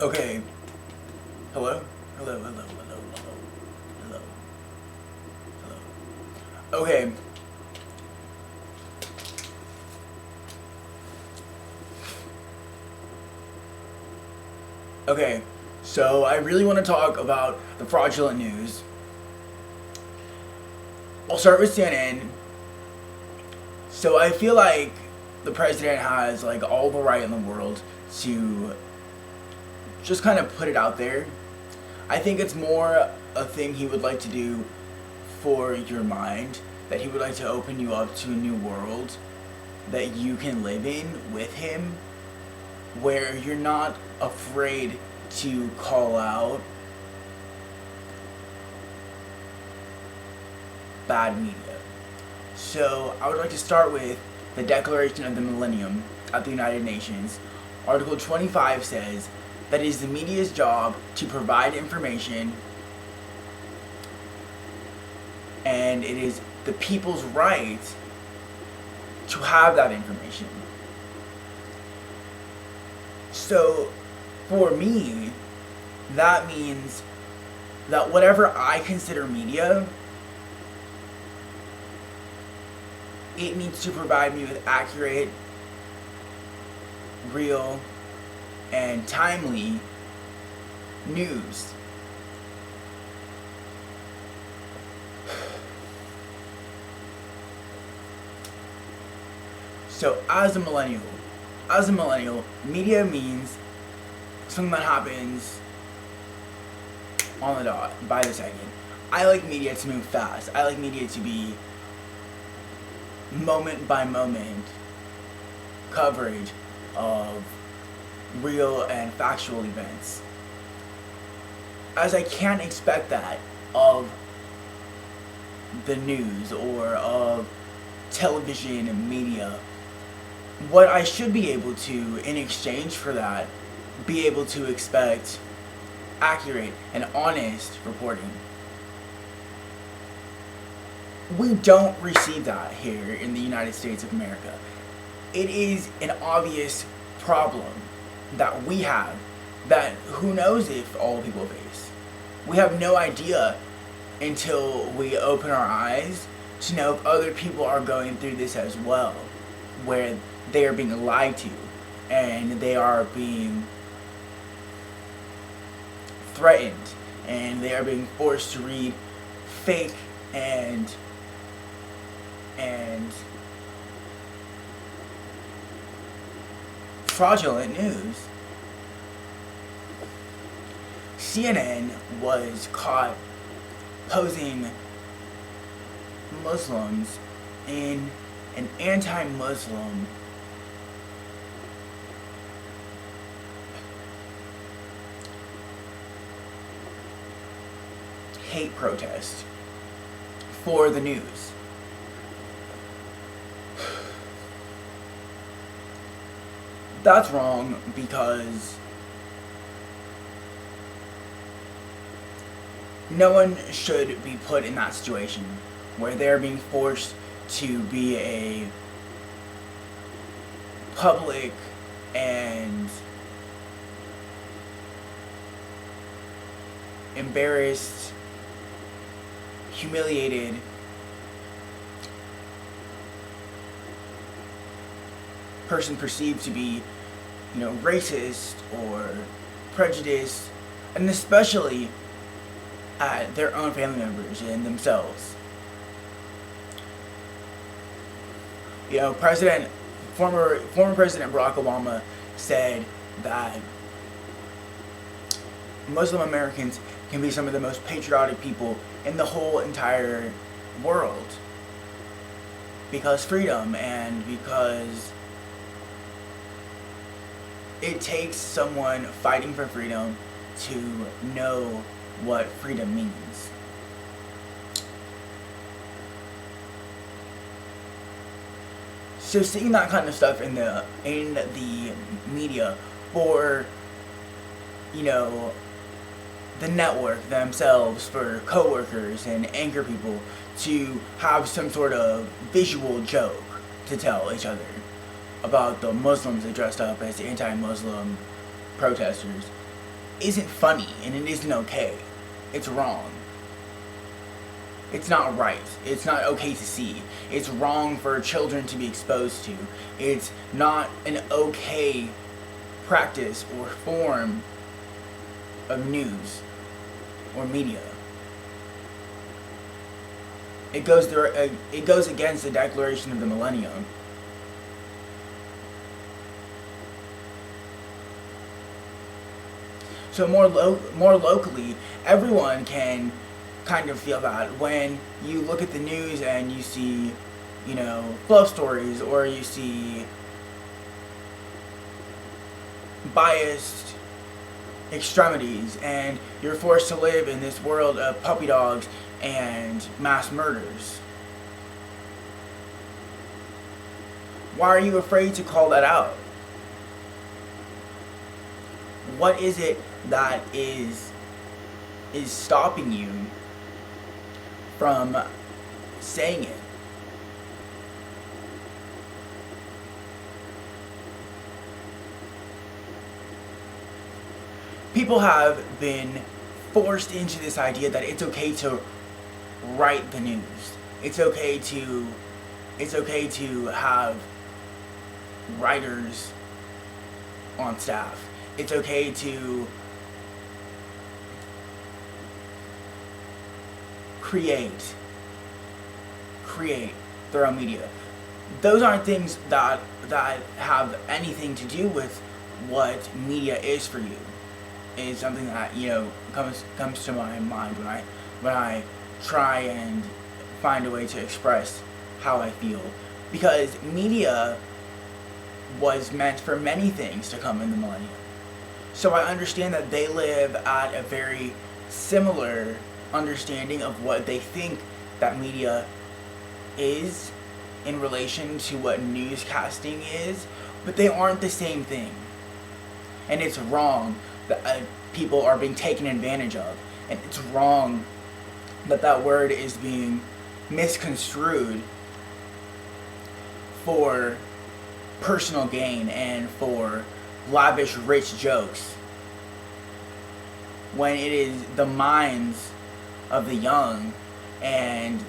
Okay. Hello? Hello, hello, hello, hello, hello, hello. Okay. Okay. So I really want to talk about the fraudulent news. I'll start with CNN. So I feel like the president has like all the right in the world to just kind of put it out there. I think it's more a thing he would like to do for your mind, that he would like to open you up to a new world that you can live in with him, where you're not afraid to call out bad media. So I would like to start with the Declaration of the Millennium at the United Nations. Article 25 says that it is the media's job to provide information, and it is the people's right to have that information. So for me, that means that whatever I consider media, it needs to provide me with accurate, real, and timely news. So as a millennial, media means something that happens on the dot, by the second. I like media to move fast. I like media to be moment by moment coverage of real and factual events. As I can't expect that of the news or of television and media, what I should be able to, in exchange for that, be able to expect accurate and honest reporting. We don't receive that here in the United States of America. It is an obvious problem that we have, that who knows if all people face. We have no idea until we open our eyes to know if other people are going through this as well, where they are being lied to and they are being threatened and they are being forced to read fake and fraudulent news. CNN was caught posing Muslims in an anti-Muslim hate protest for the news. That's wrong because no one should be put in that situation where they're being forced to be a public and embarrassed, humiliated person perceived to be, racist or prejudiced, and especially at their own family members and themselves. Former President Barack Obama said that Muslim Americans can be some of the most patriotic people in the whole entire world because freedom and because it takes someone fighting for freedom to know what freedom means. So seeing that kind of stuff in the media, for the network themselves, for coworkers and anchor people to have some sort of visual joke to tell each other about the Muslims that dressed up as anti-Muslim protesters, isn't funny and it isn't okay. It's wrong. It's not right. It's not okay to see. It's wrong for children to be exposed to. It's not an okay practice or form of news or media. It goes against the Declaration of the Millennium. So more locally, everyone can kind of feel that when you look at the news and you see, love stories, or you see biased extremities, and you're forced to live in this world of puppy dogs and mass murders. Why are you afraid to call that out? What is it that is stopping you from saying it? People have been forced into this idea that it's okay to write the news. It's okay to have writers on staff. It's okay to create their own media. Those aren't things that have anything to do with what media is for you. It's something that comes to my mind when I try and find a way to express how I feel, because media was meant for many things to come in the millennium. So I understand that they live at a very similar understanding of what they think that media is in relation to what newscasting is, but they aren't the same thing. And it's wrong that people are being taken advantage of, and it's wrong that word is being misconstrued for personal gain and for lavish, rich jokes, when it is the minds of the young and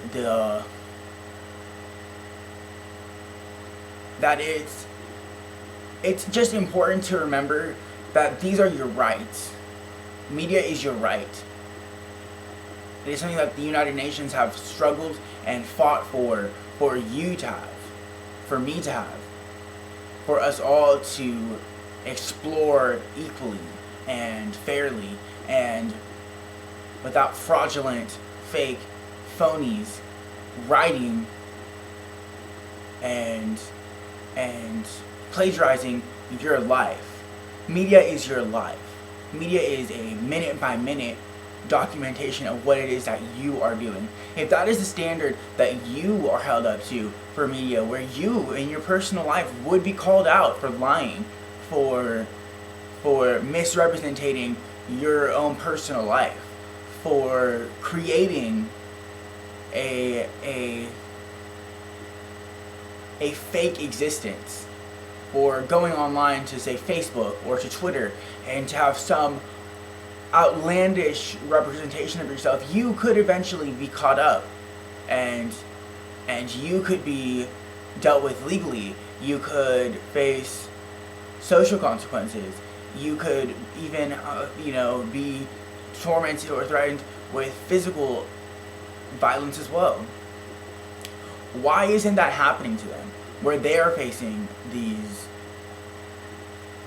that it's just important to remember that these are your rights. Media is your right. It is something that the United Nations have struggled and fought for you to have, for me to have, for us all to explore equally and fairly and without fraudulent, fake, phonies writing and plagiarizing your life. Media is your life. Media is a minute by minute documentation of what it is that you are doing. If that is the standard that you are held up to for media, where you in your personal life would be called out for lying, for misrepresenting your own personal life, for creating a fake existence, or going online to, say, Facebook or to Twitter and to have some outlandish representation of yourself, you could eventually be caught up and you could be dealt with legally. You could face social consequences. You could even be tormented or threatened with physical violence as well. Why isn't that happening to them, where they are facing these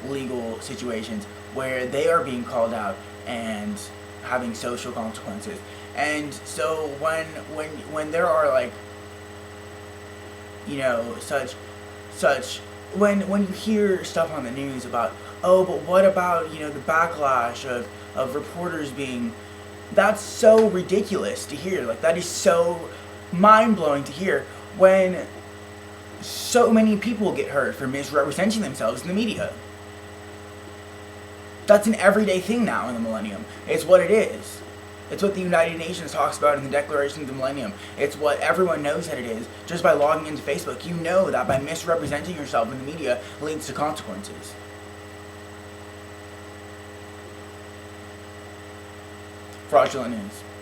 legal situations, where they are being called out and having social consequences? And so when there are when you hear stuff on the news about, oh, but what about the backlash of reporters being, that's so ridiculous to hear. That is so mind-blowing to hear, when so many people get hurt for misrepresenting themselves in the media. That's an everyday thing now in the millennium. It's what it is. It's what the United Nations talks about in the Declaration of the Millennium. It's what everyone knows that it is. Just by logging into Facebook, you know that by misrepresenting yourself in the media leads to consequences. fraudulent news.